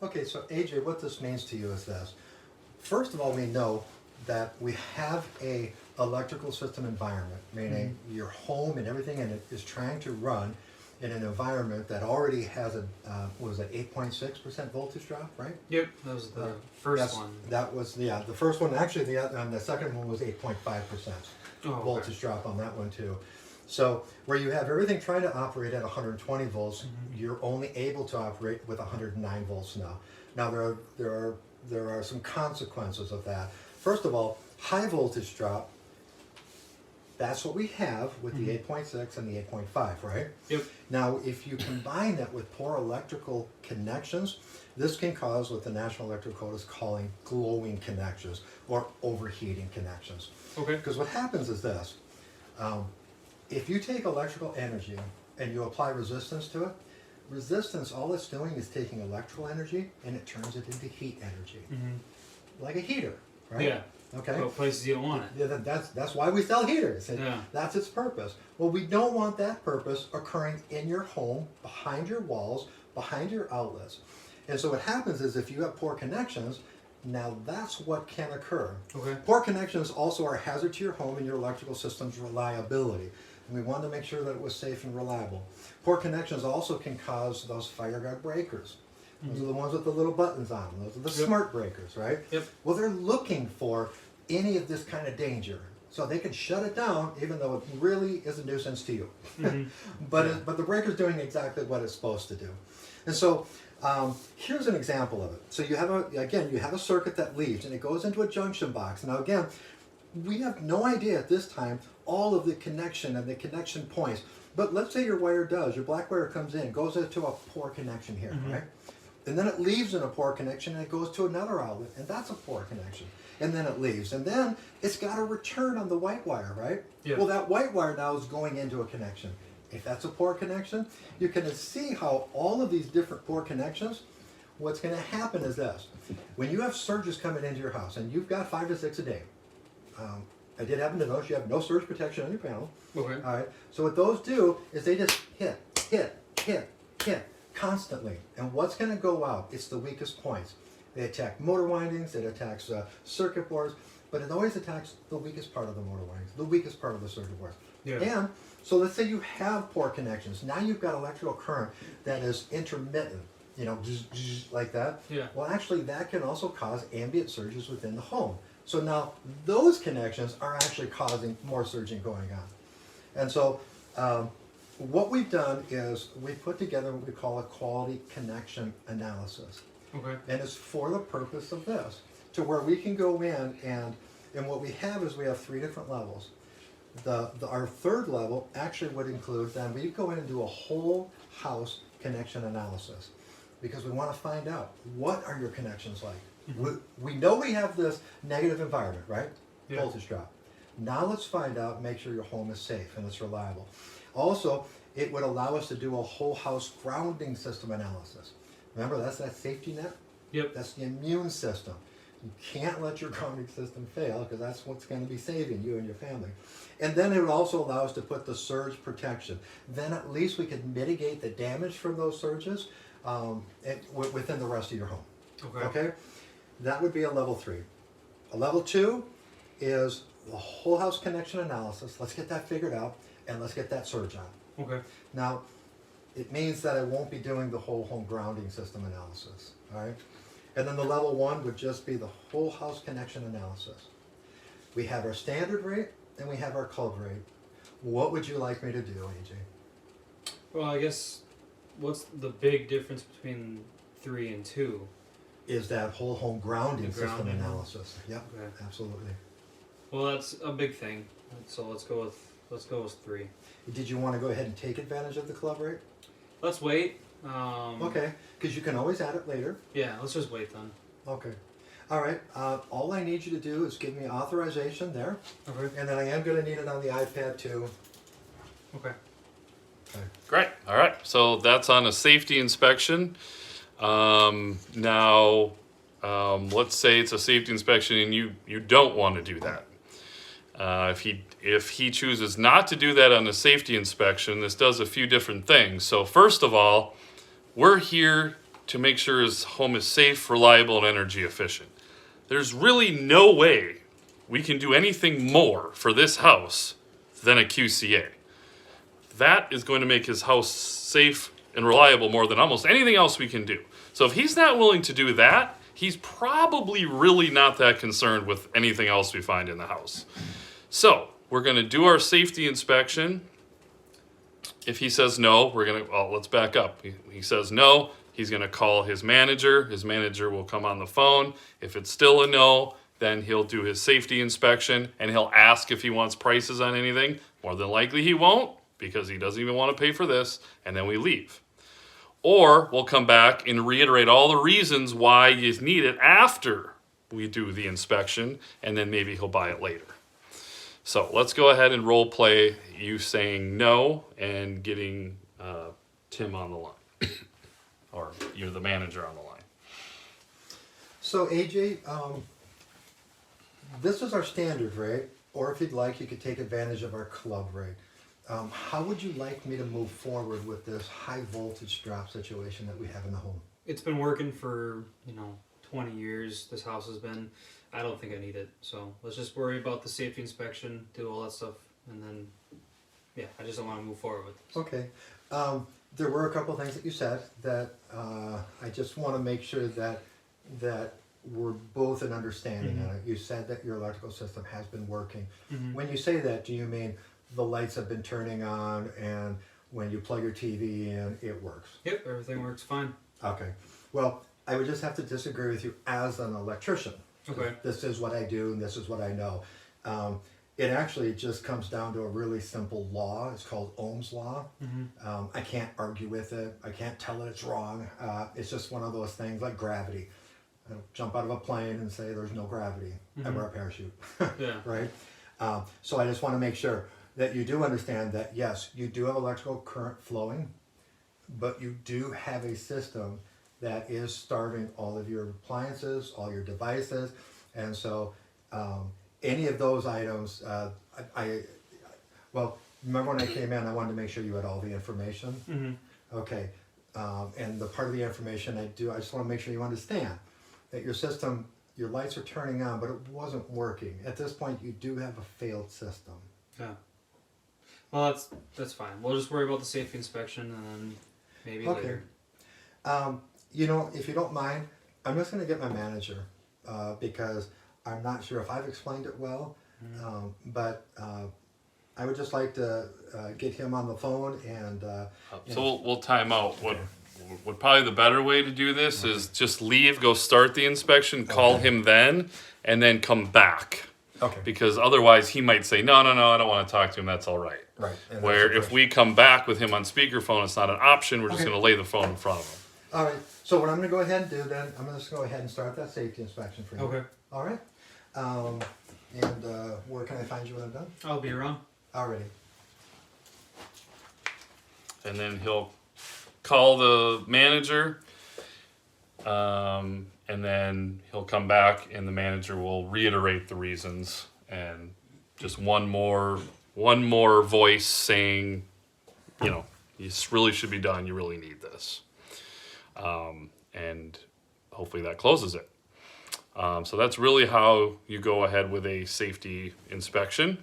Okay, so AJ, what this means to you is this. First of all, we know that we have a electrical system environment, meaning your home and everything in it is trying to run in an environment that already has a, what was it, 8.6% voltage drop, right? Yep, that was the first one. That was, yeah, the first one, actually, the second one was 8.5% Oh, voltage okay. drop on that one too. So where you have everything trying to operate at 120 volts, you're only able to operate with 109 volts now. Now there are some consequences of that. First of all, high voltage drop. That's what we have with the 8.6 and the 8.5, right? Yep. Now, if you combine that with poor electrical connections, this can cause what the National Electrical Code is calling glowing connections or overheating connections. Okay. Because what happens is this. If you take electrical energy and you apply resistance to it, resistance, all it's doing is taking electrical energy and it turns it into heat energy. Like a heater, right? Yeah. Okay. What places you don't want it. Yeah, that's why we sell heaters. Yeah. That's its purpose. Well, we don't want that purpose occurring in your home, behind your walls, behind your outlets. And so what happens is if you have poor connections, now that's what can occur. Okay. Poor connections also are a hazard to your home and your electrical system's reliability. And we wanted to make sure that it was safe and reliable. Poor connections also can cause those fire guard breakers. Those are the ones with the little buttons on them. Those are the smart breakers, right? Yep. Well, they're looking for any of this kind of danger. So they can shut it down even though it really is a nuisance to you. But the breaker's doing exactly what it's supposed to do. And so here's an example of it. So you have a circuit that leaves and it goes into a junction box. Now again, we have no idea at this time all of the connection and the connection points. But let's say your wire does, your black wire comes in, goes into a poor connection here, right? And then it leaves in a poor connection and it goes to another outlet, and that's a poor connection. And then it leaves. And then it's got to return on the white wire, right? Yeah. Well, that white wire now is going into a connection. If that's a poor connection, you can see how all of these different poor connections, what's going to happen is this. When you have surges coming into your house, and you've got 5 to 6 a day, I did happen to notice you have no surge protection on your panel. Okay. All right. So what those do is they just hit constantly. And what's going to go out? It's the weakest points. They attack motor windings. It attacks circuit boards. But it always attacks the weakest part of the motor windings, the weakest part of the circuit boards. Yeah. And so let's say you have poor connections. Now you've got electrical current that is intermittent. Like that. Yeah. Well, actually, that can also cause ambient surges within the home. So now those connections are actually causing more surging going on. And so what we've done is we put together what we call a quality connection analysis. Okay. And it's for the purpose of this, to where we can go in and what we have is we have 3 different levels. Our third level actually would include then we go in and do a whole house connection analysis because we want to find out what are your connections like. We know we have this negative environment, right? Yeah. Voltage drop. Now let's find out, make sure your home is safe and it's reliable. Also, it would allow us to do a whole house grounding system analysis. Remember, that's that safety net? Yep. That's the immune system. You can't let your grounding system fail because that's what's going to be saving you and your family. And then it would also allow us to put the surge protection. Then at least we could mitigate the damage from those surges within the rest of your home. Okay? That would be a level 3. A level 2 is the whole house connection analysis. Let's get that figured out and let's get that surge on. Okay. Now, it means that I won't be doing the whole home grounding system analysis. All right? And then the level 1 would just be the whole house connection analysis. We have our standard rate and we have our club rate. What would you like me to do, AJ? Well, I guess what's the big difference between 3 and 2? Is that whole home grounding system grounding. analysis. Yep, Okay. absolutely. Well, that's a big thing. So let's go with 3. Did you want to go ahead and take advantage of the club rate? Let's wait. Okay, because you can always add it later. Yeah, let's just wait then. Okay. All right, all I need you to do is give me authorization there, Okay. and then I am going to need it on the iPad too. Okay. Okay. Great. All right. So that's on a safety inspection. Now, let's say it's a safety inspection and you don't want to do that. If he chooses not to do that on a safety inspection, this does a few different things. So first of all, we're here to make sure his home is safe, reliable, and energy efficient. There's really no way we can do anything more for this house than a QCA. That is going to make his house safe and reliable more than almost anything else we can do. So if he's not willing to do that, he's probably really not that concerned with anything else we find in the house. So we're going to do our safety inspection. If he says no, let's back up. He says no, he's going to call his manager. His manager will come on the phone. If it's still a no, then he'll do his safety inspection and he'll ask if he wants prices on anything. More than likely he won't, because he doesn't even want to pay for this, and then we leave. Or we'll come back and reiterate all the reasons why you need it after we do the inspection, and then maybe he'll buy it later. So let's go ahead and role play you saying no and getting Tim on the line. Or you're the manager on the line. So AJ, this is our standard rate, or if you'd like, you could take advantage of our club rate. How would you like me to move forward with this high voltage drop situation that we have in the home? It's been working for 20 years. This house has been. I don't think I need it. So let's just worry about the safety inspection, do all that stuff, and then I just don't want to move forward with this. Okay. There were a couple of things that you said that I just want to make sure that we're both in understanding on it. You said that your electrical system has been working. When you say that, do you mean the lights have been turning on, and when you plug your TV in, it works? Yep, everything works fine. Okay. Well, I would just have to disagree with you as an electrician. Okay. This is what I do, and this is what I know. It actually just comes down to a really simple law. It's called Ohm's law. I can't argue with it. I can't tell it it's wrong. It's just one of those things like gravity. I don't jump out of a plane and say there's no gravity. I wear a parachute. Yeah. Right? So I just want to make sure that you do understand that, yes, you do have electrical current flowing, but you do have a system that is starting all of your appliances, all your devices, and so any of those items, well, remember when I came in, I wanted to make sure you had all the information. Okay, and the part of the information I just want to make sure you understand that your system, your lights are turning on, but it wasn't working. At this point, you do have a failed system. Yeah. Well, that's fine. We'll just worry about the safety inspection and then maybe later. If you don't mind, I'm just going to get my manager because I'm not sure if I've explained it well, but I would just like to get him on the phone and... So we'll time out. What probably the better way to do this is just leave, go start the inspection, call him then, and then come back. Okay. Because otherwise he might say, no, I don't want to talk to him, that's all right. Right. And Where if we come back with him on speakerphone, it's not an option, we're just going to lay the phone in front of him. All right. So what I'm going to go ahead and do then, I'm going to just go ahead and start that safety inspection for you. Okay. All right. Where can I find you when I'm done? I'll be around. Alrighty. And then he'll call the manager, and then he'll come back and the manager will reiterate the reasons, and just one more voice saying, you really should be done, you really need this. And hopefully that closes it. So that's really how you go ahead with a safety inspection.